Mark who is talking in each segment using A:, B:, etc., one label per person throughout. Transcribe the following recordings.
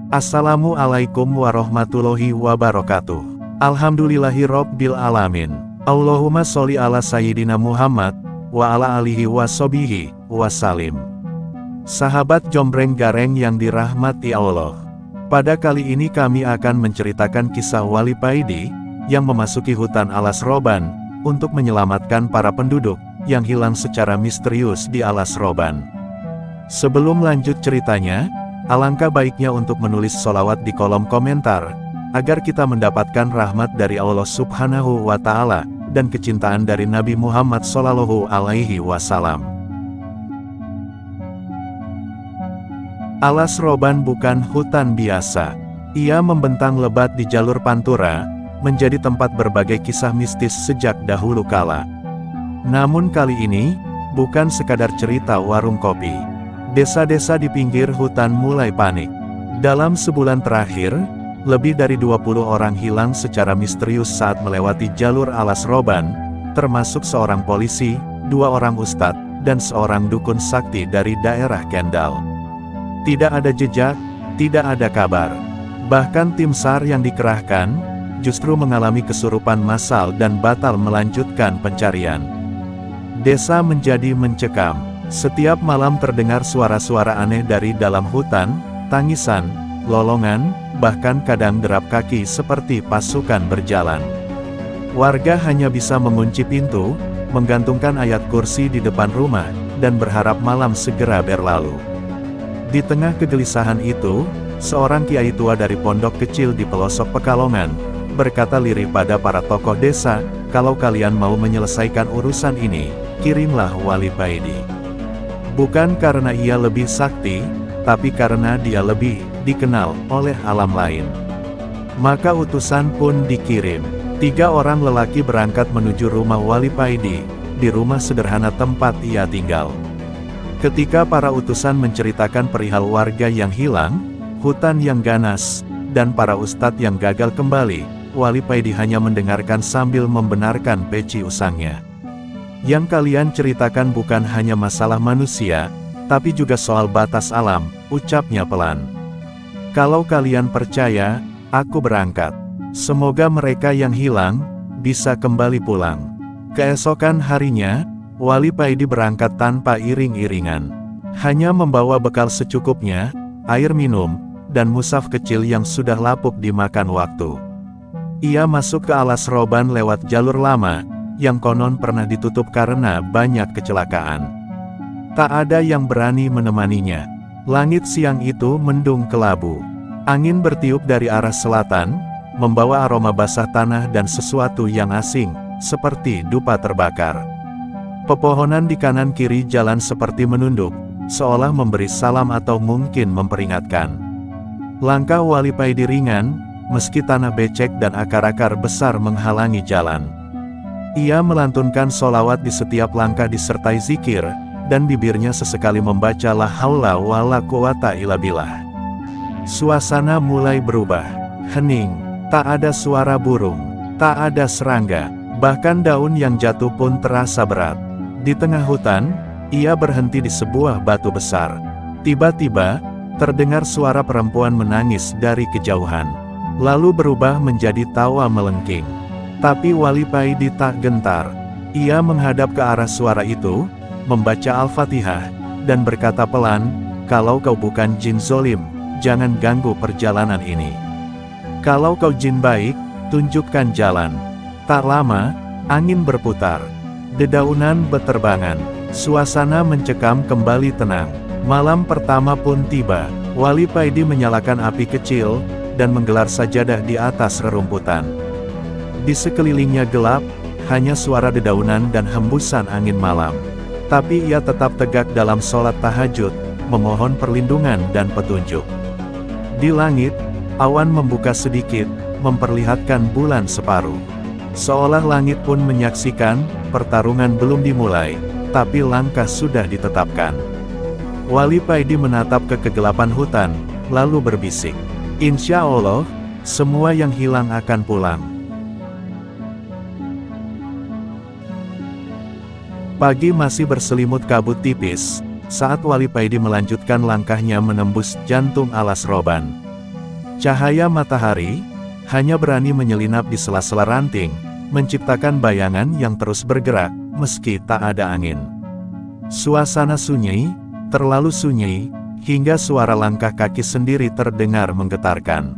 A: Assalamualaikum warahmatullahi wabarakatuh. Alhamdulillahirobbil alamin. Allahumma sholli ala sayyidina Muhammad wa ala alihi washabihi wasalim. Sahabat Jombreng Gareng yang dirahmati Allah, pada kali ini kami akan menceritakan kisah Wali Paidi yang memasuki hutan Alas Roban untuk menyelamatkan para penduduk yang hilang secara misterius di Alas Roban. Sebelum lanjut ceritanya, alangkah baiknya untuk menulis sholawat di kolom komentar, agar kita mendapatkan rahmat dari Allah Subhanahu wa Ta'ala dan kecintaan dari Nabi Muhammad Shallallahu Alaihi Wasallam. Alas Roban bukan hutan biasa. Ia membentang lebat di jalur Pantura, menjadi tempat berbagai kisah mistis sejak dahulu kala. Namun kali ini, bukan sekadar cerita warung kopi. Desa-desa di pinggir hutan mulai panik. Dalam sebulan terakhir, lebih dari 20 orang hilang secara misterius saat melewati jalur Alas Roban, termasuk seorang polisi, 2 orang ustadz, dan seorang dukun sakti dari daerah Kendal. Tidak ada jejak, tidak ada kabar. Bahkan tim SAR yang dikerahkan, justru mengalami kesurupan massal dan batal melanjutkan pencarian. Desa menjadi mencekam. Setiap malam terdengar suara-suara aneh dari dalam hutan, tangisan, lolongan, bahkan kadang derap kaki seperti pasukan berjalan. Warga hanya bisa mengunci pintu, menggantungkan ayat kursi di depan rumah, dan berharap malam segera berlalu. Di tengah kegelisahan itu, seorang kiai tua dari pondok kecil di pelosok Pekalongan, berkata lirih pada para tokoh desa, "Kalau kalian mau menyelesaikan urusan ini, kirimlah Wali Paidi." Bukan karena ia lebih sakti, tapi karena dia lebih dikenal oleh alam lain. Maka utusan pun dikirim. 3 orang lelaki berangkat menuju rumah Wali Paidi, di rumah sederhana tempat ia tinggal. Ketika para utusan menceritakan perihal warga yang hilang, hutan yang ganas, dan para ustadz yang gagal kembali, Wali Paidi hanya mendengarkan sambil membenarkan peci usangnya. "Yang kalian ceritakan bukan hanya masalah manusia, tapi juga soal batas alam," ucapnya pelan. "Kalau kalian percaya, aku berangkat. Semoga mereka yang hilang, bisa kembali pulang." Keesokan harinya, Wali Paidi berangkat tanpa iring-iringan. Hanya membawa bekal secukupnya, air minum, dan mushaf kecil yang sudah lapuk dimakan waktu. Ia masuk ke Alas Roban lewat jalur lama, yang konon pernah ditutup karena banyak kecelakaan. Tak ada yang berani menemaninya. Langit siang itu mendung kelabu. Angin bertiup dari arah selatan, membawa aroma basah tanah dan sesuatu yang asing, seperti dupa terbakar. Pepohonan di kanan kiri jalan seperti menunduk, seolah memberi salam atau mungkin memperingatkan. Langkah Wali Paidi ringan, meski tanah becek dan akar-akar besar menghalangi jalan. Ia melantunkan sholawat di setiap langkah disertai zikir, dan bibirnya sesekali membaca la haula wala quwata illa billah. Suasana mulai berubah. Hening, tak ada suara burung, tak ada serangga, bahkan daun yang jatuh pun terasa berat. Di tengah hutan, ia berhenti di sebuah batu besar. Tiba-tiba, terdengar suara perempuan menangis dari kejauhan, lalu berubah menjadi tawa melengking. Tapi Wali Paidi tak gentar. Ia menghadap ke arah suara itu, membaca Al-Fatihah, dan berkata pelan, "Kalau kau bukan jin zolim, jangan ganggu perjalanan ini. Kalau kau jin baik, tunjukkan jalan." Tak lama, angin berputar. Dedaunan beterbangan. Suasana mencekam kembali tenang. Malam pertama pun tiba. Wali Paidi menyalakan api kecil, dan menggelar sajadah di atas rerumputan. Di sekelilingnya gelap, hanya suara dedaunan dan hembusan angin malam. Tapi ia tetap tegak dalam sholat tahajud, memohon perlindungan dan petunjuk. Di langit, awan membuka sedikit, memperlihatkan bulan separuh. Seolah langit pun menyaksikan, pertarungan belum dimulai, tapi langkah sudah ditetapkan. Wali Paidi menatap ke kegelapan hutan, lalu berbisik, "Insya Allah, semua yang hilang akan pulang." Pagi masih berselimut kabut tipis, saat Wali Paidi melanjutkan langkahnya menembus jantung Alas Roban. Cahaya matahari hanya berani menyelinap di sela-sela ranting, menciptakan bayangan yang terus bergerak, meski tak ada angin. Suasana sunyi, terlalu sunyi, hingga suara langkah kaki sendiri terdengar menggetarkan.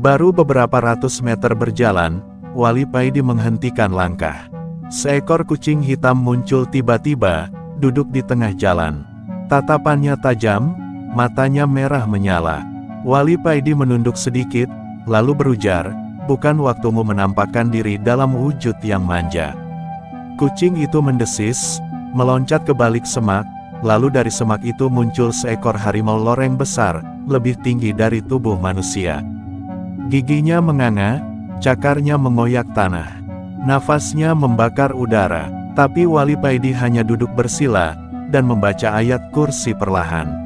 A: Baru beberapa ratus meter berjalan, Wali Paidi menghentikan langkah. Seekor kucing hitam muncul tiba-tiba, duduk di tengah jalan. Tatapannya tajam, matanya merah menyala. Wali Paidi menunduk sedikit, lalu berujar, "Bukan waktumu menampakkan diri dalam wujud yang manja." Kucing itu mendesis, meloncat ke balik semak, lalu dari semak itu muncul seekor harimau loreng besar, lebih tinggi dari tubuh manusia. Giginya menganga, cakarnya mengoyak tanah. Nafasnya membakar udara, tapi Wali Paidi hanya duduk bersila, dan membaca ayat kursi perlahan.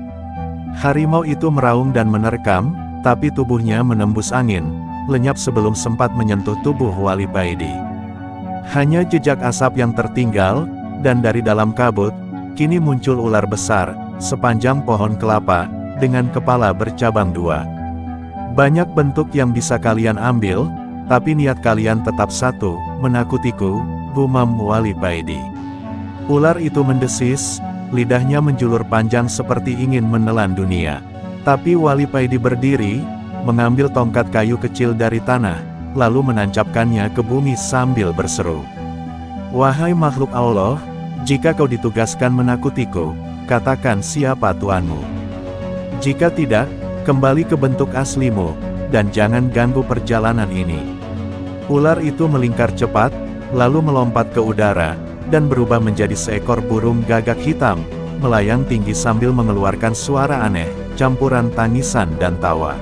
A: Harimau itu meraung dan menerkam, tapi tubuhnya menembus angin, lenyap sebelum sempat menyentuh tubuh Wali Paidi. Hanya jejak asap yang tertinggal, dan dari dalam kabut, kini muncul ular besar, sepanjang pohon kelapa, dengan kepala bercabang dua. Banyak bentuk yang bisa kalian ambil, tapi niat kalian tetap satu, menakutiku, gumam Wali Paidi. Ular itu mendesis, lidahnya menjulur panjang seperti ingin menelan dunia. Tapi Wali Paidi berdiri, mengambil tongkat kayu kecil dari tanah, lalu menancapkannya ke bumi sambil berseru. "Wahai makhluk Allah, jika kau ditugaskan menakutiku, katakan siapa tuanmu. Jika tidak, kembali ke bentuk aslimu, dan jangan ganggu perjalanan ini." Ular itu melingkar cepat, lalu melompat ke udara, dan berubah menjadi seekor burung gagak hitam, melayang tinggi sambil mengeluarkan suara aneh, campuran tangisan dan tawa.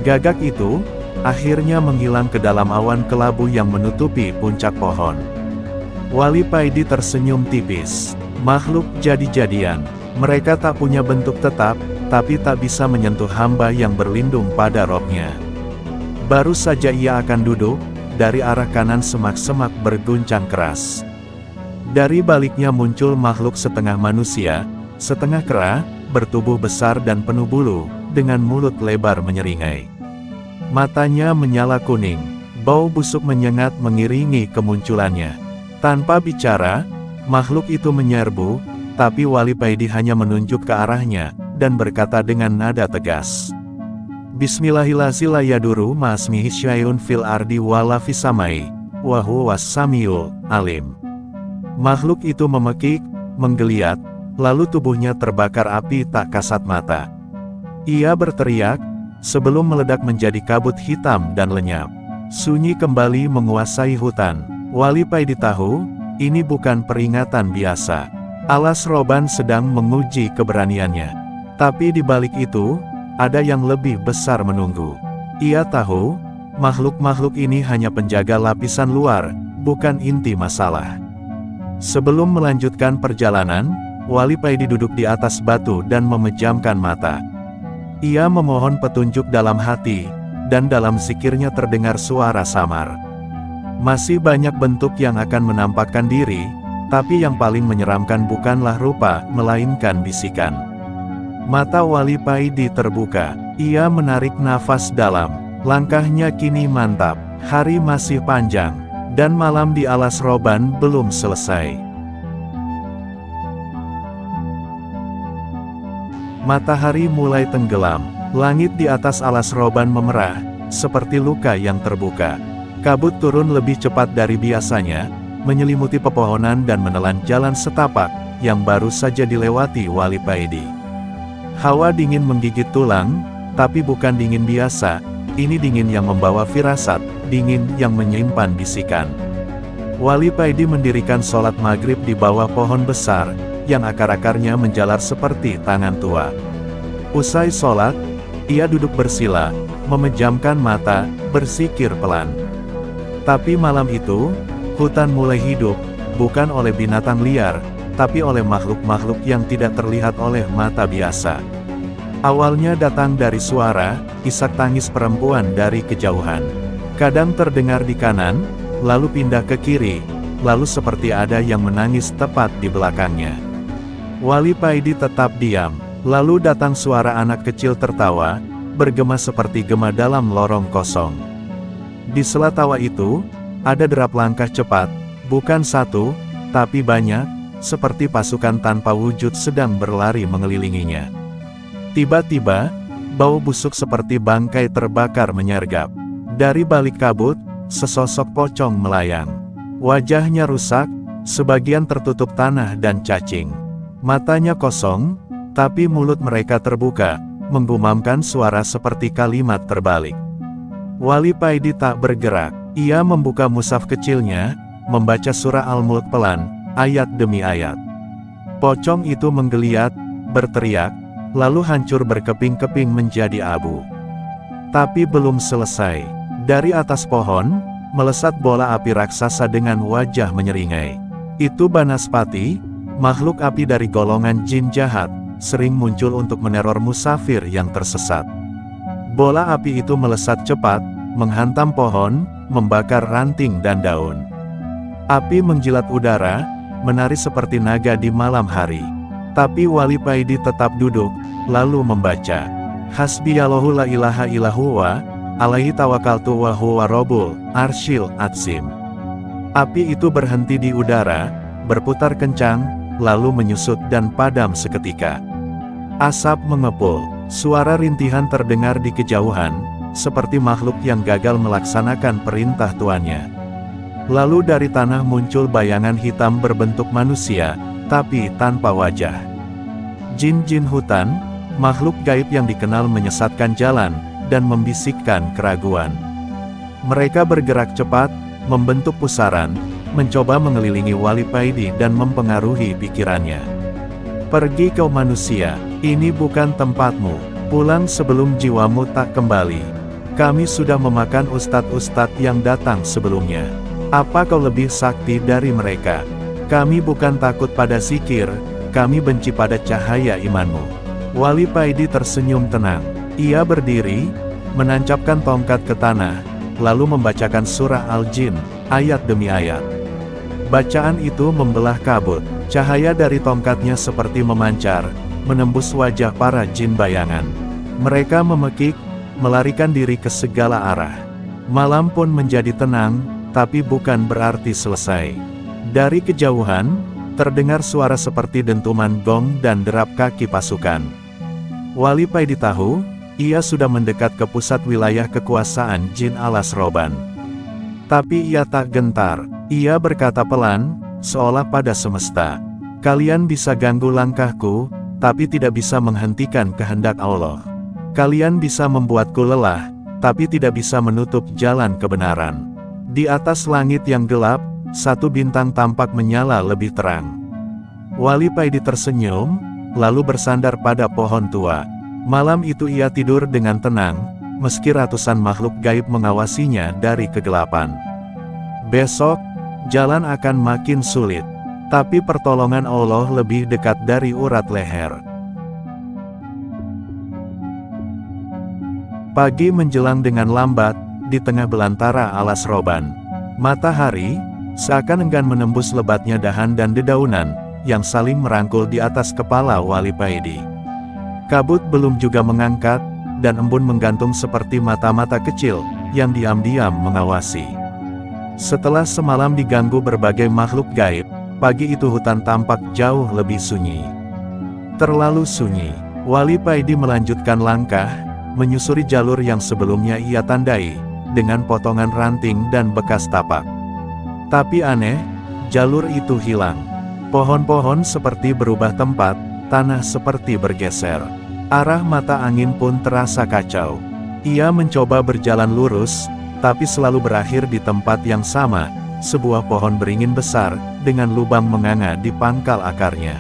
A: Gagak itu akhirnya menghilang ke dalam awan kelabu yang menutupi puncak pohon. Wali Paidi tersenyum tipis. Makhluk jadi-jadian. Mereka tak punya bentuk tetap, tapi tak bisa menyentuh hamba yang berlindung pada rohnya. Baru saja ia akan duduk, dari arah kanan semak-semak berguncang keras. Dari baliknya muncul makhluk setengah manusia, setengah kera, bertubuh besar dan penuh bulu, dengan mulut lebar menyeringai. Matanya menyala kuning, bau busuk menyengat mengiringi kemunculannya. Tanpa bicara, makhluk itu menyerbu, tapi Wali Paidi hanya menunjuk ke arahnya, dan berkata dengan nada tegas. "Bismillahirrahmanirrahim ma'asmihi syai'un fil ardi wala fis samai, wa huwas samiul alim." Makhluk itu memekik, menggeliat, lalu tubuhnya terbakar api tak kasat mata. Ia berteriak, sebelum meledak menjadi kabut hitam dan lenyap. Sunyi kembali menguasai hutan. Wali Paidi tahu, ini bukan peringatan biasa. Alas Roban sedang menguji keberaniannya. Tapi di balik itu, ada yang lebih besar menunggu. Ia tahu, makhluk-makhluk ini hanya penjaga lapisan luar, bukan inti masalah. Sebelum melanjutkan perjalanan, Wali Paidi duduk di atas batu dan memejamkan mata. Ia memohon petunjuk dalam hati, dan dalam zikirnya terdengar suara samar. Masih banyak bentuk yang akan menampakkan diri, tapi yang paling menyeramkan bukanlah rupa, melainkan bisikan. Mata Wali Paidi terbuka, ia menarik nafas dalam, langkahnya kini mantap, hari masih panjang, dan malam di alas Roban belum selesai. Matahari mulai tenggelam, langit di atas alas Roban memerah, seperti luka yang terbuka. Kabut turun lebih cepat dari biasanya, menyelimuti pepohonan dan menelan jalan setapak, yang baru saja dilewati Wali Paidi. Hawa dingin menggigit tulang, tapi bukan dingin biasa, ini dingin yang membawa firasat, dingin yang menyimpan bisikan. Wali Paidi mendirikan sholat maghrib di bawah pohon besar, yang akar-akarnya menjalar seperti tangan tua. Usai sholat, ia duduk bersila, memejamkan mata, bersikir pelan. Tapi malam itu, hutan mulai hidup, bukan oleh binatang liar, tapi oleh makhluk-makhluk yang tidak terlihat oleh mata biasa. Awalnya datang dari suara, isak tangis perempuan dari kejauhan. Kadang terdengar di kanan, lalu pindah ke kiri, lalu seperti ada yang menangis tepat di belakangnya. Wali Paidi tetap diam, lalu datang suara anak kecil tertawa, bergema seperti gema dalam lorong kosong. Di sela tawa itu, ada derap langkah cepat, bukan satu, tapi banyak, seperti pasukan tanpa wujud sedang berlari mengelilinginya. Tiba-tiba, bau busuk seperti bangkai terbakar menyergap. Dari balik kabut, sesosok pocong melayang. Wajahnya rusak, sebagian tertutup tanah dan cacing. Matanya kosong, tapi mulut mereka terbuka, menggumamkan suara seperti kalimat terbalik. Wali Paidi tak bergerak. Ia membuka mushaf kecilnya, membaca surah Al-Mulk pelan, ayat demi ayat. Pocong itu menggeliat, berteriak, lalu hancur berkeping-keping menjadi abu. Tapi belum selesai. Dari atas pohon, melesat bola api raksasa dengan wajah menyeringai. Itu Banaspati, makhluk api dari golongan jin jahat, sering muncul untuk meneror musafir yang tersesat. Bola api itu melesat cepat, menghantam pohon, membakar ranting dan daun. Api menjilat udara, menari seperti naga di malam hari. Tapi Wali Paidi tetap duduk, lalu membaca, Hasbiyallahu la ilaha illallah, alaihi tawakkaltu wa huwa rabbul arsyil azim. Api itu berhenti di udara, berputar kencang, lalu menyusut dan padam seketika. Asap mengepul, suara rintihan terdengar di kejauhan, seperti makhluk yang gagal melaksanakan perintah tuannya. Lalu dari tanah muncul bayangan hitam berbentuk manusia, tapi tanpa wajah. Jin-jin hutan, makhluk gaib yang dikenal menyesatkan jalan, dan membisikkan keraguan. Mereka bergerak cepat, membentuk pusaran, mencoba mengelilingi Wali Paidi dan mempengaruhi pikirannya. Pergi kau manusia, ini bukan tempatmu, pulang sebelum jiwamu tak kembali. Kami sudah memakan ustadz-ustadz yang datang sebelumnya. Apa kau lebih sakti dari mereka? Kami bukan takut pada zikir, kami benci pada cahaya imanmu. Wali Paidi tersenyum tenang. Ia berdiri, menancapkan tongkat ke tanah, lalu membacakan surah Al-Jin, ayat demi ayat. Bacaan itu membelah kabut, cahaya dari tongkatnya seperti memancar, menembus wajah para jin bayangan. Mereka memekik, melarikan diri ke segala arah. Malam pun menjadi tenang, tapi bukan berarti selesai. Dari kejauhan, terdengar suara seperti dentuman gong dan derap kaki pasukan. Wali Paidi tahu, ia sudah mendekat ke pusat wilayah kekuasaan Jin Alas Roban. Tapi ia tak gentar, ia berkata pelan, seolah pada semesta. Kalian bisa ganggu langkahku, tapi tidak bisa menghentikan kehendak Allah. Kalian bisa membuatku lelah, tapi tidak bisa menutup jalan kebenaran. Di atas langit yang gelap, satu bintang tampak menyala lebih terang. Wali Paidi tersenyum, lalu bersandar pada pohon tua. Malam itu ia tidur dengan tenang, meski ratusan makhluk gaib mengawasinya dari kegelapan. Besok, jalan akan makin sulit, tapi pertolongan Allah lebih dekat dari urat leher. Pagi menjelang dengan lambat, di tengah belantara Alas Roban. Matahari, seakan enggan menembus lebatnya dahan dan dedaunan, yang saling merangkul di atas kepala Wali Paidi. Kabut belum juga mengangkat, dan embun menggantung seperti mata-mata kecil, yang diam-diam mengawasi. Setelah semalam diganggu berbagai makhluk gaib, pagi itu hutan tampak jauh lebih sunyi. Terlalu sunyi. Wali Paidi melanjutkan langkah, menyusuri jalur yang sebelumnya ia tandai, dengan potongan ranting dan bekas tapak. Tapi aneh, jalur itu hilang. Pohon-pohon seperti berubah tempat, tanah seperti bergeser. Arah mata angin pun terasa kacau. Ia mencoba berjalan lurus, tapi selalu berakhir di tempat yang sama, sebuah pohon beringin besar, dengan lubang menganga di pangkal akarnya.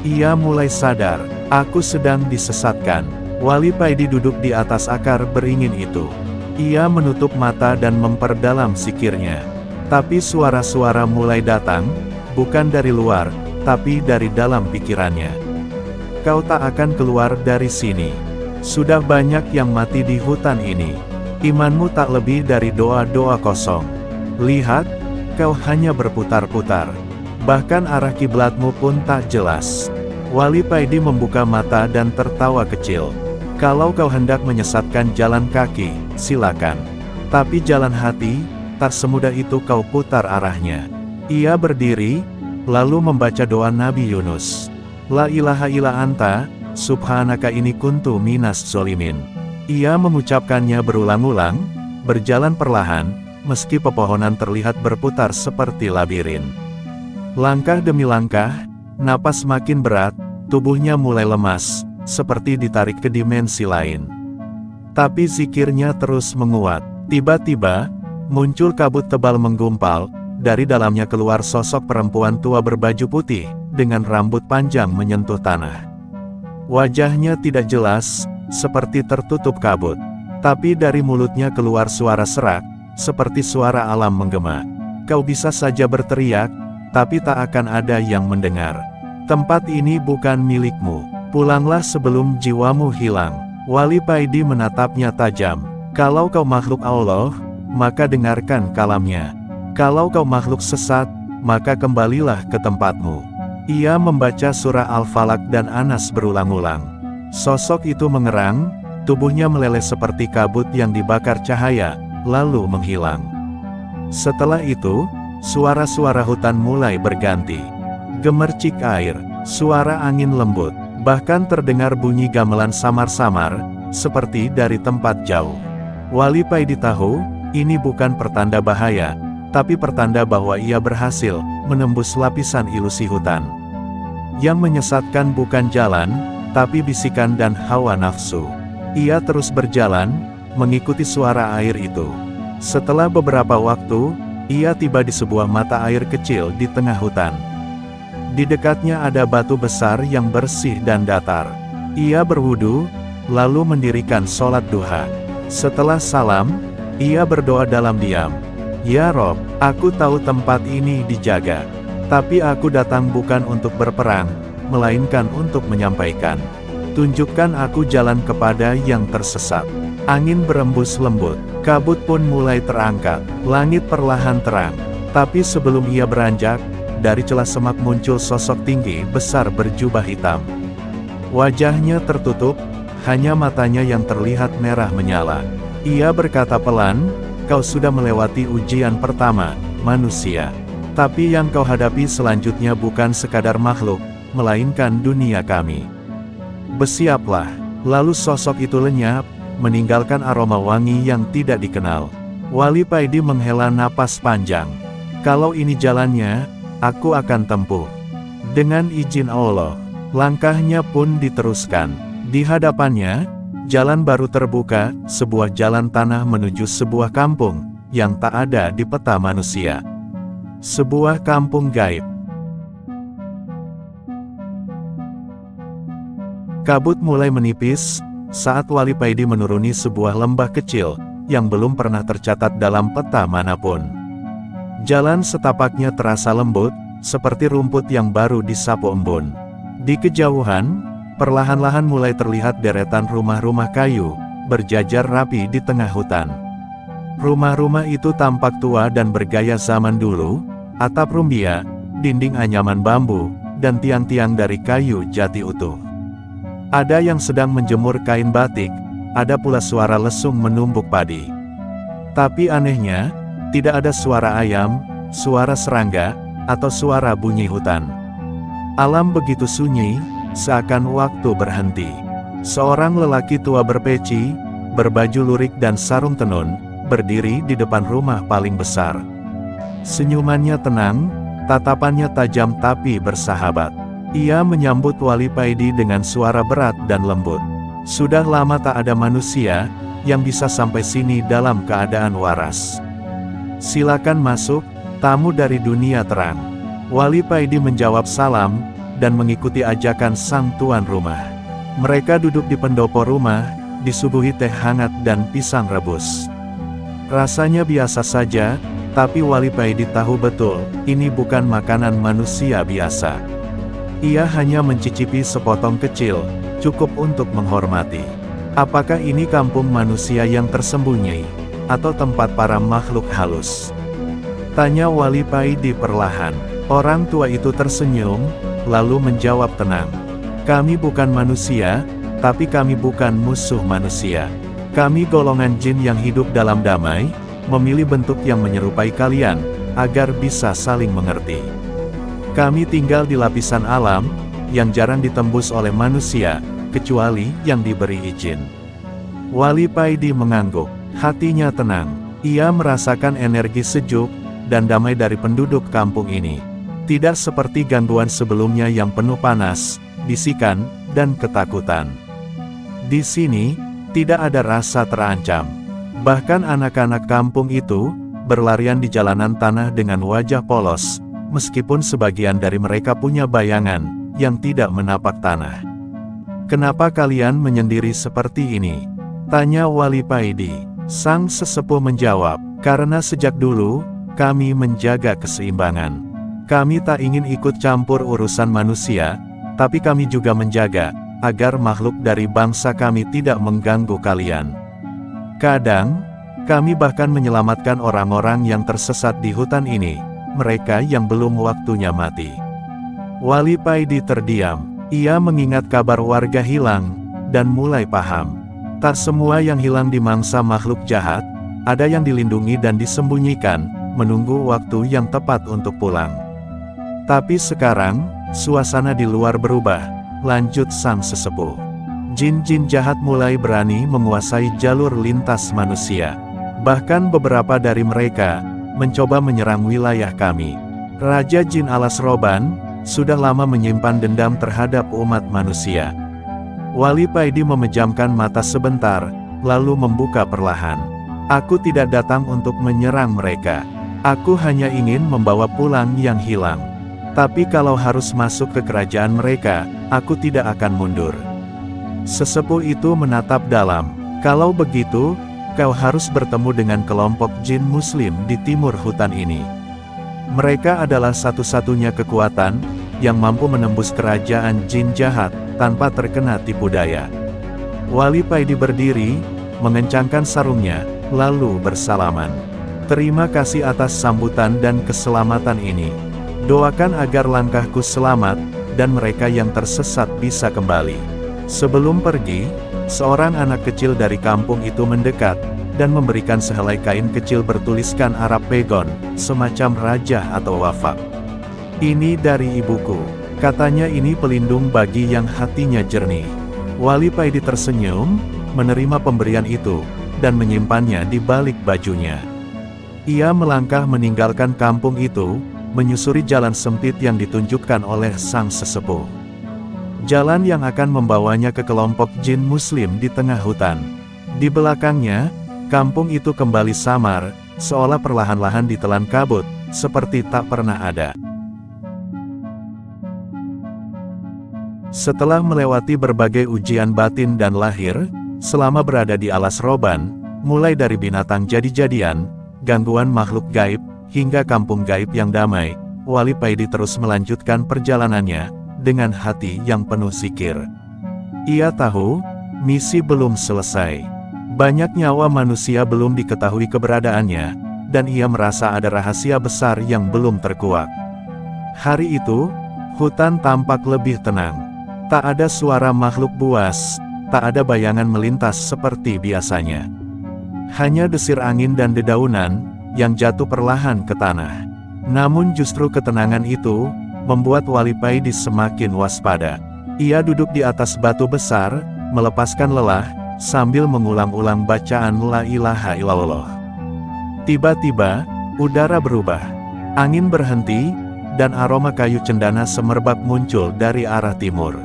A: Ia mulai sadar, aku sedang disesatkan. Wali Paidi duduk di atas akar beringin itu. Ia menutup mata dan memperdalam sikirnya. Tapi suara-suara mulai datang, bukan dari luar, tapi dari dalam pikirannya. Kau tak akan keluar dari sini. Sudah banyak yang mati di hutan ini. Imanmu tak lebih dari doa-doa kosong. Lihat, kau hanya berputar-putar. Bahkan arah kiblatmu pun tak jelas. Wali Paidi membuka mata dan tertawa kecil. Kalau kau hendak menyesatkan jalan kaki, silakan. Tapi jalan hati, tak semudah itu kau putar arahnya. Ia berdiri, lalu membaca doa Nabi Yunus. La ilaha illa anta, subhanaka inni kuntu minas zolimin. Ia mengucapkannya berulang-ulang, berjalan perlahan, meski pepohonan terlihat berputar seperti labirin. Langkah demi langkah, napas makin berat, tubuhnya mulai lemas, seperti ditarik ke dimensi lain. Tapi zikirnya terus menguat. Tiba-tiba, muncul kabut tebal menggumpal, dari dalamnya keluar sosok perempuan tua berbaju putih, dengan rambut panjang menyentuh tanah. Wajahnya tidak jelas, seperti tertutup kabut. Tapi dari mulutnya keluar suara serak, seperti suara alam menggema. Kau bisa saja berteriak, tapi tak akan ada yang mendengar. Tempat ini bukan milikmu. Pulanglah sebelum jiwamu hilang. Wali Paidi menatapnya tajam. Kalau kau makhluk Allah, maka dengarkan kalamnya. Kalau kau makhluk sesat, maka kembalilah ke tempatmu. Ia membaca surah Al-Falaq dan Anas berulang-ulang. Sosok itu mengerang, tubuhnya meleleh seperti kabut yang dibakar cahaya, lalu menghilang. Setelah itu, suara-suara hutan mulai berganti. Gemercik air, suara angin lembut, bahkan terdengar bunyi gamelan samar-samar, seperti dari tempat jauh. Wali Paidi tahu, ini bukan pertanda bahaya, tapi pertanda bahwa ia berhasil menembus lapisan ilusi hutan. Yang menyesatkan bukan jalan, tapi bisikan dan hawa nafsu. Ia terus berjalan, mengikuti suara air itu. Setelah beberapa waktu, ia tiba di sebuah mata air kecil di tengah hutan. Di dekatnya ada batu besar yang bersih dan datar. Ia berwudu, lalu mendirikan sholat duha. Setelah salam, ia berdoa dalam diam. Ya Rob, aku tahu tempat ini dijaga. Tapi aku datang bukan untuk berperang, melainkan untuk menyampaikan. Tunjukkan aku jalan kepada yang tersesat. Angin berembus lembut, kabut pun mulai terangkat, langit perlahan terang. Tapi sebelum ia beranjak, dari celah semak muncul sosok tinggi besar berjubah hitam. Wajahnya tertutup, hanya matanya yang terlihat merah menyala. Ia berkata pelan, kau sudah melewati ujian pertama, manusia. Tapi yang kau hadapi selanjutnya bukan sekadar makhluk, melainkan dunia kami. Bersiaplah. Lalu sosok itu lenyap, meninggalkan aroma wangi yang tidak dikenal. Wali Paidi menghela napas panjang. Kalau ini jalannya, aku akan tempuh. Dengan izin Allah, langkahnya pun diteruskan. Di hadapannya, jalan baru terbuka, sebuah jalan tanah menuju sebuah kampung, yang tak ada di peta manusia. Sebuah kampung gaib. Kabut mulai menipis, saat Wali Paidi menuruni sebuah lembah kecil, yang belum pernah tercatat dalam peta manapun. Jalan setapaknya terasa lembut, seperti rumput yang baru disapu embun. Di kejauhan, perlahan-lahan mulai terlihat deretan rumah-rumah kayu, berjajar rapi di tengah hutan. Rumah-rumah itu tampak tua dan bergaya zaman dulu, atap rumbia, dinding anyaman bambu, dan tiang-tiang dari kayu jati utuh. Ada yang sedang menjemur kain batik, ada pula suara lesung menumbuk padi. Tapi anehnya, tidak ada suara ayam, suara serangga, atau suara bunyi hutan. Alam begitu sunyi, seakan waktu berhenti. Seorang lelaki tua berpeci, berbaju lurik dan sarung tenun, berdiri di depan rumah paling besar. Senyumannya tenang, tatapannya tajam tapi bersahabat. Ia menyambut Wali Paidi dengan suara berat dan lembut. Sudah lama tak ada manusia yang bisa sampai sini dalam keadaan waras. Silakan masuk, tamu dari dunia terang. Wali Paidi menjawab salam, dan mengikuti ajakan sang tuan rumah. Mereka duduk di pendopo rumah, disuguhi teh hangat dan pisang rebus. Rasanya biasa saja, tapi Wali Paidi tahu betul, ini bukan makanan manusia biasa. Ia hanya mencicipi sepotong kecil, cukup untuk menghormati. Apakah ini kampung manusia yang tersembunyi, atau tempat para makhluk halus? Tanya Wali Paidi perlahan. Orang tua itu tersenyum, lalu menjawab tenang. Kami bukan manusia, Tapi kami bukan musuh manusia. Kami golongan jin yang hidup dalam damai, memilih bentuk yang menyerupai kalian, agar bisa saling mengerti. Kami tinggal di lapisan alam, yang jarang ditembus oleh manusia, kecuali yang diberi izin. Wali Paidi mengangguk, hatinya tenang. Ia merasakan energi sejuk dan damai dari penduduk kampung ini. Tidak seperti gangguan sebelumnya yang penuh panas, bisikan, dan ketakutan. Di sini, tidak ada rasa terancam. Bahkan anak-anak kampung itu, berlarian di jalanan tanah dengan wajah polos, meskipun sebagian dari mereka punya bayangan, yang tidak menapak tanah. "Kenapa kalian menyendiri seperti ini?" tanya Wali Paidi. Sang sesepuh menjawab, "Karena sejak dulu, kami menjaga keseimbangan. Kami tak ingin ikut campur urusan manusia, tapi kami juga menjaga, agar makhluk dari bangsa kami tidak mengganggu kalian. Kadang, kami bahkan menyelamatkan orang-orang yang tersesat di hutan ini, mereka yang belum waktunya mati." Wali Paidi terdiam. Ia mengingat kabar warga hilang, dan mulai paham. Tak semua yang hilang dimangsa makhluk jahat, ada yang dilindungi dan disembunyikan, menunggu waktu yang tepat untuk pulang. Tapi sekarang, suasana di luar berubah, lanjut sang sesepuh. Jin-jin jahat mulai berani menguasai jalur lintas manusia. Bahkan beberapa dari mereka, mencoba menyerang wilayah kami. Raja Jin Alas Roban, sudah lama menyimpan dendam terhadap umat manusia. Wali Paidi memejamkan mata sebentar, lalu membuka perlahan. "Aku tidak datang untuk menyerang mereka. Aku hanya ingin membawa pulang yang hilang. Tapi kalau harus masuk ke kerajaan mereka, aku tidak akan mundur." Sesepuh itu menatap dalam. "Kalau begitu, kau harus bertemu dengan kelompok jin muslim di timur hutan ini. Mereka adalah satu-satunya kekuatan yang mampu menembus kerajaan jin jahat tanpa terkena tipu daya." Wali Paidi berdiri, mengencangkan sarungnya, lalu bersalaman. "Terima kasih atas sambutan dan keselamatan ini. Doakan agar langkahku selamat, dan mereka yang tersesat bisa kembali." Sebelum pergi, seorang anak kecil dari kampung itu mendekat, dan memberikan sehelai kain kecil bertuliskan Arab Pegon, semacam raja atau wafak. "Ini dari ibuku," katanya. "Ini pelindung bagi yang hatinya jernih." Wali Paidi tersenyum, menerima pemberian itu, dan menyimpannya di balik bajunya. Ia melangkah meninggalkan kampung itu, menyusuri jalan sempit yang ditunjukkan oleh sang sesepuh. Jalan yang akan membawanya ke kelompok jin muslim di tengah hutan. Di belakangnya, kampung itu kembali samar, seolah perlahan-lahan ditelan kabut, seperti tak pernah ada. Setelah melewati berbagai ujian batin dan lahir, selama berada di Alas Roban, mulai dari binatang jadi-jadian, gangguan makhluk gaib, hingga kampung gaib yang damai, Wali Paidi terus melanjutkan perjalanannya, dengan hati yang penuh zikir. Ia tahu, misi belum selesai. Banyak nyawa manusia belum diketahui keberadaannya, dan ia merasa ada rahasia besar yang belum terkuak. Hari itu, hutan tampak lebih tenang. Tak ada suara makhluk buas, tak ada bayangan melintas seperti biasanya. Hanya desir angin dan dedaunan, yang jatuh perlahan ke tanah. Namun justru ketenangan itu, membuat Wali Paidi semakin waspada. Ia duduk di atas batu besar, melepaskan lelah, sambil mengulang-ulang bacaan La ilaha illallah. Tiba-tiba, udara berubah. Angin berhenti, dan aroma kayu cendana semerbak muncul dari arah timur.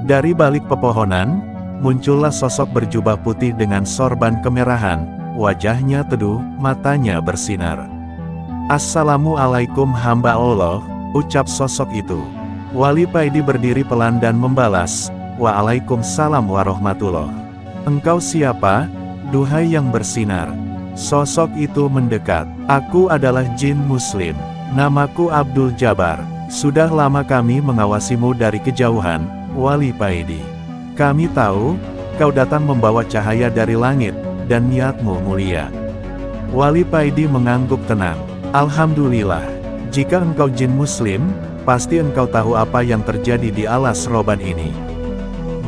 A: Dari balik pepohonan, muncullah sosok berjubah putih dengan sorban kemerahan, wajahnya teduh, matanya bersinar. "Assalamualaikum hamba Allah," ucap sosok itu. Wali Paidi berdiri pelan dan membalas, "Waalaikumsalam warahmatullah." "Engkau siapa, duhai yang bersinar?" Sosok itu mendekat. "Aku adalah jin muslim. Namaku Abdul Jabbar. Sudah lama kami mengawasimu dari kejauhan, Wali Paidi. Kami tahu, kau datang membawa cahaya dari langit, dan niatmu mulia." Wali Paidi mengangguk tenang. "Alhamdulillah. Jika engkau jin muslim, pasti engkau tahu apa yang terjadi di Alas Roban ini.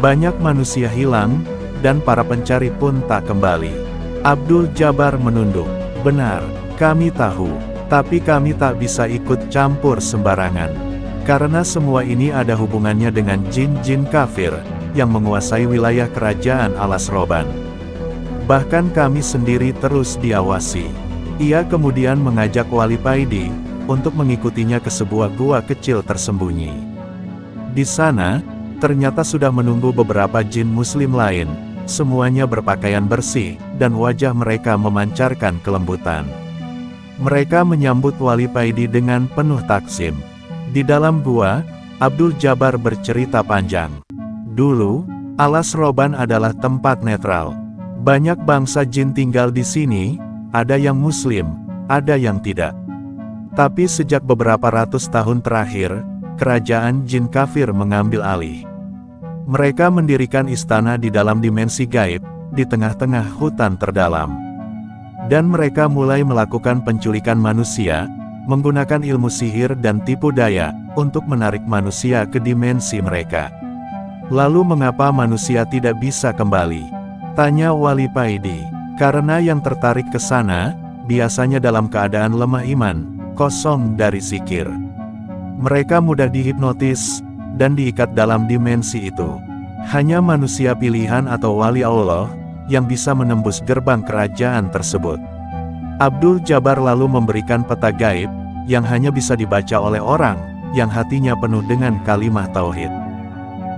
A: Banyak manusia hilang, dan para pencari pun tak kembali. Abdul Jabbar menunduk. Benar, kami tahu, tapi kami tak bisa ikut campur sembarangan. Karena semua ini ada hubungannya dengan jin-jin kafir, yang menguasai wilayah kerajaan Alas Roban. Bahkan kami sendiri terus diawasi. Ia kemudian mengajak Wali Paidi, untuk mengikutinya ke sebuah gua kecil tersembunyi. Di sana, ternyata sudah menunggu beberapa jin muslim lain, semuanya berpakaian bersih, dan wajah mereka memancarkan kelembutan. Mereka menyambut Wali Paidi dengan penuh takzim. Di dalam gua, Abdul Jabbar bercerita panjang. Dulu, Alas Roban adalah tempat netral. Banyak bangsa jin tinggal di sini, ada yang muslim, ada yang tidak. Tapi sejak beberapa ratus tahun terakhir, kerajaan jin kafir mengambil alih. Mereka mendirikan istana di dalam dimensi gaib, di tengah-tengah hutan terdalam. Dan mereka mulai melakukan penculikan manusia, menggunakan ilmu sihir dan tipu daya, untuk menarik manusia ke dimensi mereka. Lalu mengapa manusia tidak bisa kembali? Tanya Wali Paidi. Karena yang tertarik ke sana, biasanya dalam keadaan lemah iman, kosong dari zikir. Mereka mudah dihipnotis, dan diikat dalam dimensi itu. Hanya manusia pilihan atau wali Allah, yang bisa menembus gerbang kerajaan tersebut. Abdul Jabbar lalu memberikan peta gaib, yang hanya bisa dibaca oleh orang, yang hatinya penuh dengan kalimat tauhid.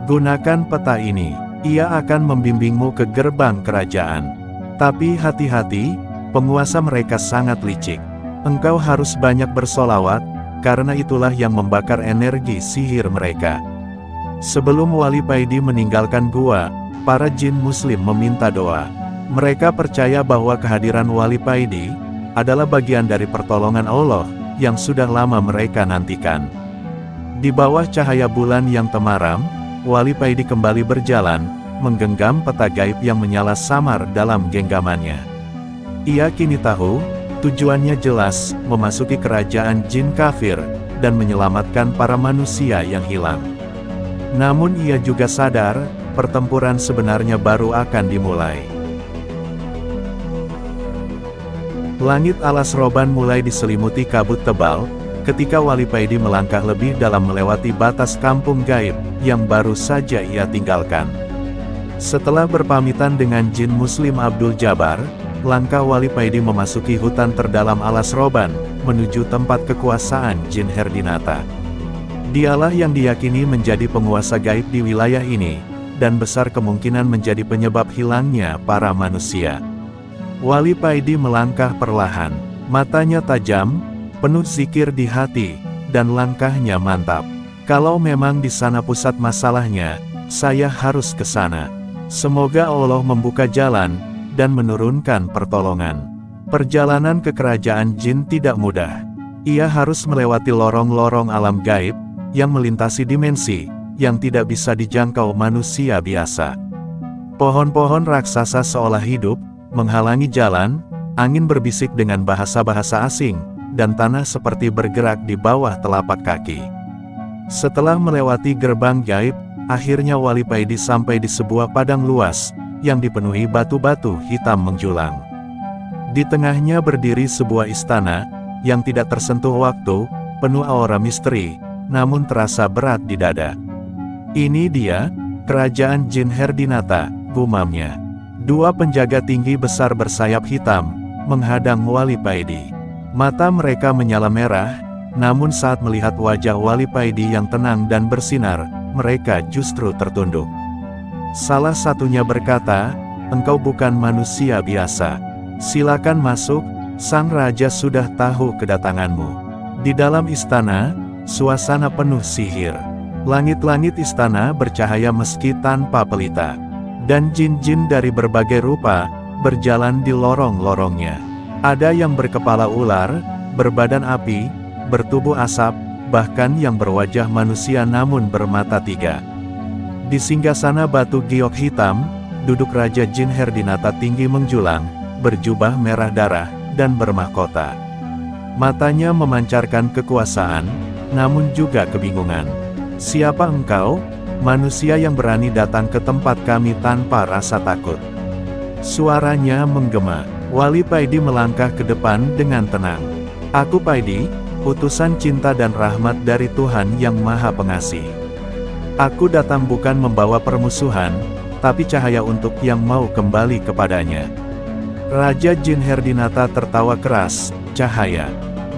A: Gunakan peta ini, ia akan membimbingmu ke gerbang kerajaan. Tapi hati-hati, penguasa mereka sangat licik. Engkau harus banyak bersolawat, karena itulah yang membakar energi sihir mereka. Sebelum Wali Paidi meninggalkan gua, para jin muslim meminta doa. Mereka percaya bahwa kehadiran Wali Paidi adalah bagian dari pertolongan Allah yang sudah lama mereka nantikan. Di bawah cahaya bulan yang temaram, Wali Paidi kembali berjalan, menggenggam peta gaib yang menyala samar dalam genggamannya. Ia kini tahu, tujuannya jelas, memasuki kerajaan jin kafir, dan menyelamatkan para manusia yang hilang. Namun ia juga sadar, pertempuran sebenarnya baru akan dimulai. Langit Alas Roban mulai diselimuti kabut tebal, ketika Wali Paidi melangkah lebih dalam melewati batas kampung gaib, yang baru saja ia tinggalkan. Setelah berpamitan dengan jin muslim Abdul Jabbar, langkah Wali Paidi memasuki hutan terdalam Alas Roban, menuju tempat kekuasaan jin Herdinata. Dialah yang diyakini menjadi penguasa gaib di wilayah ini, dan besar kemungkinan menjadi penyebab hilangnya para manusia. Wali Paidi melangkah perlahan, matanya tajam, penuh zikir di hati, dan langkahnya mantap. Kalau memang di sana pusat masalahnya, saya harus ke sana. Semoga Allah membuka jalan, dan menurunkan pertolongan. Perjalanan ke kerajaan jin tidak mudah. Ia harus melewati lorong-lorong alam gaib, yang melintasi dimensi, yang tidak bisa dijangkau manusia biasa. Pohon-pohon raksasa seolah hidup, menghalangi jalan, angin berbisik dengan bahasa-bahasa asing, dan tanah seperti bergerak di bawah telapak kaki. Setelah melewati gerbang gaib, akhirnya Wali Paidi sampai di sebuah padang luas, yang dipenuhi batu-batu hitam menjulang. Di tengahnya berdiri sebuah istana, yang tidak tersentuh waktu, penuh aura misteri, namun terasa berat di dada. Ini dia, kerajaan jin Herdinata, gumamnya. Dua penjaga tinggi besar bersayap hitam, menghadang Wali Paidi. Mata mereka menyala merah, namun saat melihat wajah Wali Paidi yang tenang dan bersinar, mereka justru tertunduk. Salah satunya berkata, "Engkau bukan manusia biasa. Silakan masuk, sang raja sudah tahu kedatanganmu." Di dalam istana, suasana penuh sihir. Langit-langit istana bercahaya meski tanpa pelita. Dan jin-jin dari berbagai rupa, berjalan di lorong-lorongnya. Ada yang berkepala ular, berbadan api, bertubuh asap, bahkan yang berwajah manusia namun bermata tiga. Di singgasana batu giok hitam, duduk Raja Jin Herdinata tinggi menjulang, berjubah merah darah, dan bermahkota. Matanya memancarkan kekuasaan, namun juga kebingungan. "Siapa engkau?" manusia yang berani datang ke tempat kami tanpa rasa takut. Suaranya menggema. Wali Paidi melangkah ke depan dengan tenang. Aku Paidi, utusan cinta dan rahmat dari Tuhan yang Maha Pengasih. Aku datang bukan membawa permusuhan, tapi cahaya untuk yang mau kembali kepadanya. Raja Jin Herdinata tertawa keras. Cahaya.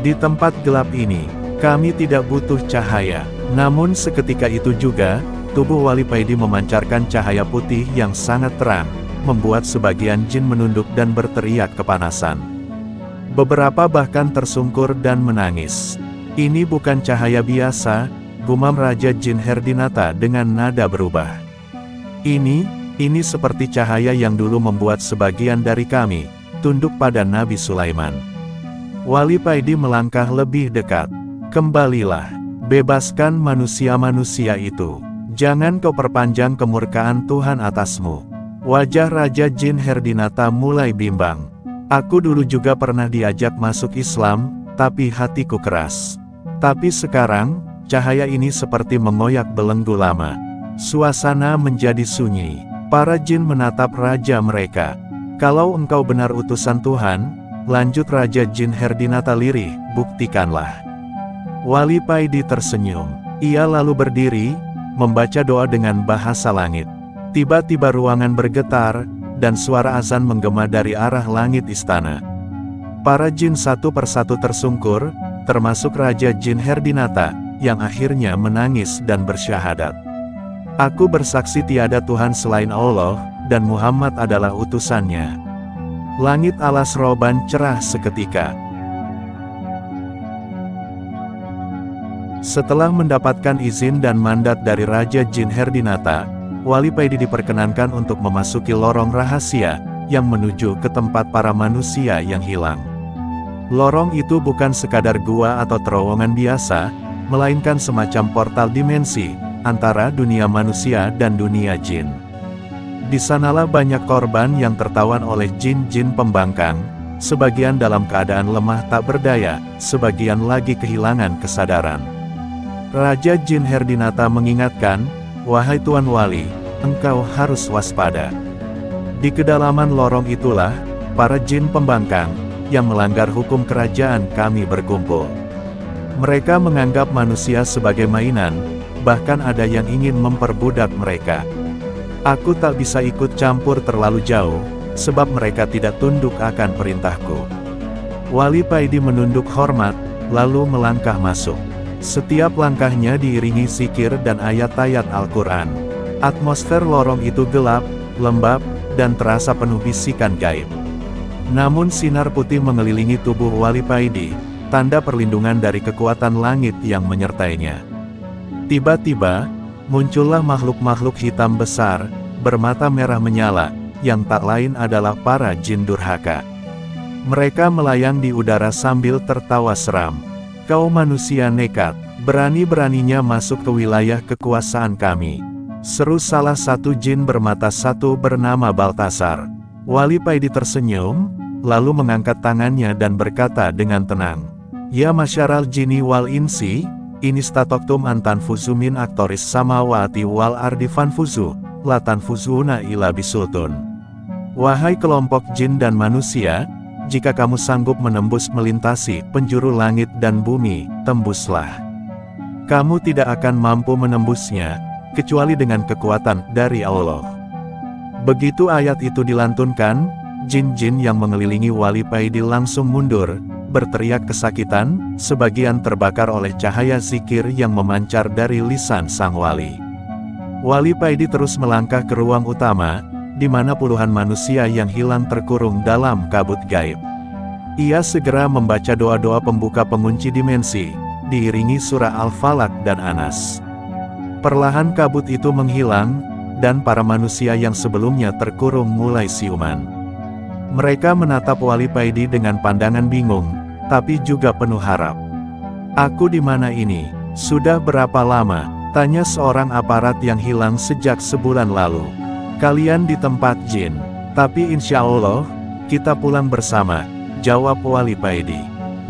A: Di tempat gelap ini, kami tidak butuh cahaya. Namun seketika itu juga, tubuh Wali Paidi memancarkan cahaya putih yang sangat terang, membuat sebagian jin menunduk dan berteriak kepanasan. Beberapa bahkan tersungkur dan menangis. Ini bukan cahaya biasa, gumam Raja Jin Herdinata dengan nada berubah. Ini seperti cahaya yang dulu membuat sebagian dari kami tunduk pada Nabi Sulaiman. Wali Paidi melangkah lebih dekat. Kembalilah, bebaskan manusia-manusia itu. Jangan kau perpanjang kemurkaan Tuhan atasmu. Wajah Raja Jin Herdinata mulai bimbang. Aku dulu juga pernah diajak masuk Islam, tapi hatiku keras. Tapi sekarang, cahaya ini seperti mengoyak belenggu lama. Suasana menjadi sunyi. Para jin menatap raja mereka. Kalau engkau benar utusan Tuhan, lanjut Raja Jin Herdinata lirih, buktikanlah. Wali Paidi tersenyum. Ia lalu berdiri, membaca doa dengan bahasa langit. Tiba-tiba ruangan bergetar, dan suara azan menggema dari arah langit istana. Para jin satu persatu tersungkur, termasuk Raja Jin Herdinata, yang akhirnya menangis dan bersyahadat. Aku bersaksi tiada Tuhan selain Allah, dan Muhammad adalah utusannya. Langit alas roban cerah seketika. Setelah mendapatkan izin dan mandat dari Raja Jin Herdinata, Wali Paidi diperkenankan untuk memasuki lorong rahasia, yang menuju ke tempat para manusia yang hilang. Lorong itu bukan sekadar gua atau terowongan biasa, melainkan semacam portal dimensi, antara dunia manusia dan dunia jin. Di sanalah banyak korban yang tertawan oleh jin-jin pembangkang, sebagian dalam keadaan lemah tak berdaya, sebagian lagi kehilangan kesadaran. Raja Jin Herdinata mengingatkan, wahai Tuan Wali, engkau harus waspada. Di kedalaman lorong itulah, para jin pembangkang, yang melanggar hukum kerajaan kami berkumpul. Mereka menganggap manusia sebagai mainan, bahkan ada yang ingin memperbudak mereka. Aku tak bisa ikut campur terlalu jauh, sebab mereka tidak tunduk akan perintahku. Wali Paidi menunduk hormat, lalu melangkah masuk. Setiap langkahnya diiringi zikir dan ayat-ayat Al-Quran. Atmosfer lorong itu gelap, lembab, dan terasa penuh bisikan gaib. Namun sinar putih mengelilingi tubuh Wali Paidi, tanda perlindungan dari kekuatan langit yang menyertainya. Tiba-tiba, muncullah makhluk-makhluk hitam besar, bermata merah menyala, yang tak lain adalah para jin durhaka. Mereka melayang di udara sambil tertawa seram. Kau manusia nekat, berani-beraninya masuk ke wilayah kekuasaan kami. Seru salah satu jin bermata satu bernama Baltasar. Wali Paidi tersenyum, lalu mengangkat tangannya dan berkata dengan tenang. Ya masyaral jini wal insi, inistatoktum antanfuzu min aktoris samawati wal ardi fanfuzu, latanfuzuna ila bisultun. Wahai kelompok jin dan manusia, jika kamu sanggup menembus melintasi penjuru langit dan bumi, tembuslah. Kamu tidak akan mampu menembusnya, kecuali dengan kekuatan dari Allah. Begitu ayat itu dilantunkan, jin-jin yang mengelilingi Wali Paidi langsung mundur, berteriak kesakitan, sebagian terbakar oleh cahaya zikir yang memancar dari lisan sang wali. Wali Paidi terus melangkah ke ruang utama, di mana puluhan manusia yang hilang terkurung dalam kabut gaib. Ia segera membaca doa-doa pembuka pengunci dimensi, diiringi surah Al-Falaq dan Anas. Perlahan kabut itu menghilang, dan para manusia yang sebelumnya terkurung mulai siuman. Mereka menatap Wali Paidi dengan pandangan bingung, tapi juga penuh harap. Aku di mana ini? Sudah berapa lama? Tanya seorang aparat yang hilang sejak sebulan lalu. Kalian di tempat jin, tapi insya Allah, kita pulang bersama, jawab Wali Paidi.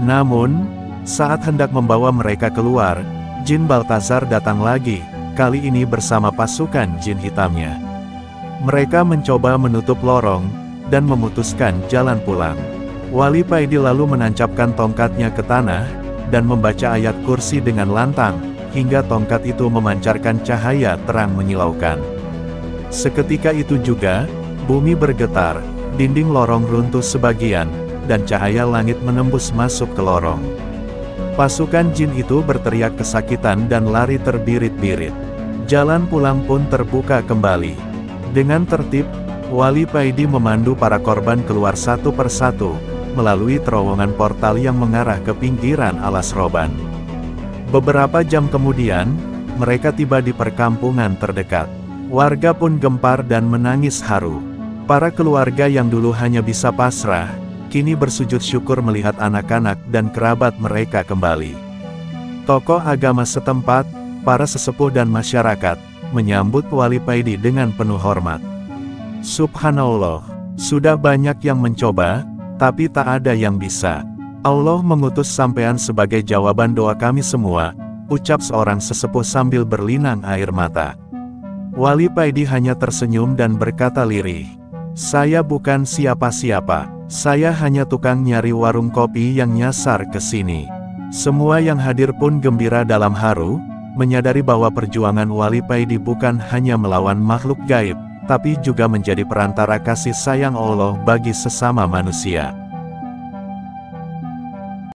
A: Namun, saat hendak membawa mereka keluar, Jin Baltasar datang lagi, kali ini bersama pasukan jin hitamnya. Mereka mencoba menutup lorong, dan memutuskan jalan pulang. Wali Paidi lalu menancapkan tongkatnya ke tanah, dan membaca ayat kursi dengan lantang, hingga tongkat itu memancarkan cahaya terang menyilaukan. Seketika itu juga, bumi bergetar, dinding lorong runtuh sebagian, dan cahaya langit menembus masuk ke lorong. Pasukan jin itu berteriak kesakitan dan lari terbirit-birit. Jalan pulang pun terbuka kembali. Dengan tertib, Wali Paidi memandu para korban keluar satu persatu, melalui terowongan portal yang mengarah ke pinggiran alas roban. Beberapa jam kemudian, mereka tiba di perkampungan terdekat. Warga pun gempar dan menangis haru. Para keluarga yang dulu hanya bisa pasrah, kini bersujud syukur melihat anak-anak dan kerabat mereka kembali. Tokoh agama setempat, para sesepuh dan masyarakat, menyambut Wali Paidi dengan penuh hormat. Subhanallah, sudah banyak yang mencoba, tapi tak ada yang bisa. Allah mengutus sampean sebagai jawaban doa kami semua, ucap seorang sesepuh sambil berlinang air mata. Wali Paidi hanya tersenyum dan berkata lirih, "Saya bukan siapa-siapa, saya hanya tukang nyari warung kopi yang nyasar ke sini." Semua yang hadir pun gembira dalam haru, menyadari bahwa perjuangan Wali Paidi bukan hanya melawan makhluk gaib, tapi juga menjadi perantara kasih sayang Allah bagi sesama manusia.